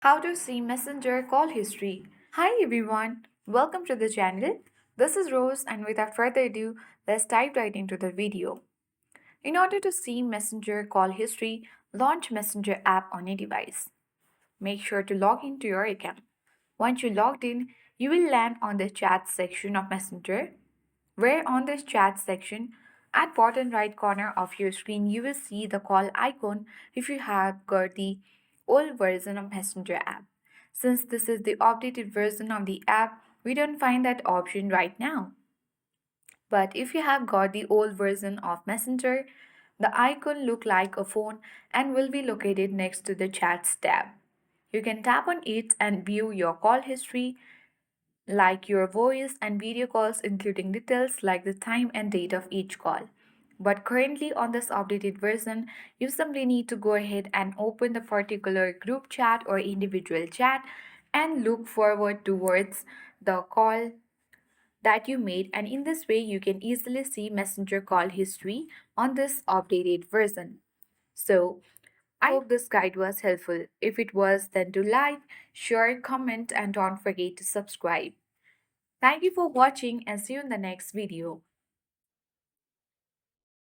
How to see Messenger call history. Hi everyone, welcome to the channel. This is Rose, and without further ado, let's dive right into the video. In order to see Messenger call history, launch Messenger app on a device. Make sure to log into your account. Once you logged in, you will land on the chat section of Messenger, where on this chat section, at bottom right corner of your screen, you will see the call icon if you have got the old version of Messenger app. Since this is the updated version of the app, we don't find that option right now. But if you have got the old version of Messenger, the icon look like a phone and will be located next to the Chats tab. You can tap on it and view your call history, like your voice and video calls, including details like the time and date of each call. But currently, on this updated version, you simply need to go ahead and open the particular group chat or individual chat and look forward towards the call that you made, and in this way you can easily see messenger call history on this updated version. So I hope this guide was helpful. If it was, then do like, share, comment, and don't forget to subscribe. Thank you for watching and see you in the next video.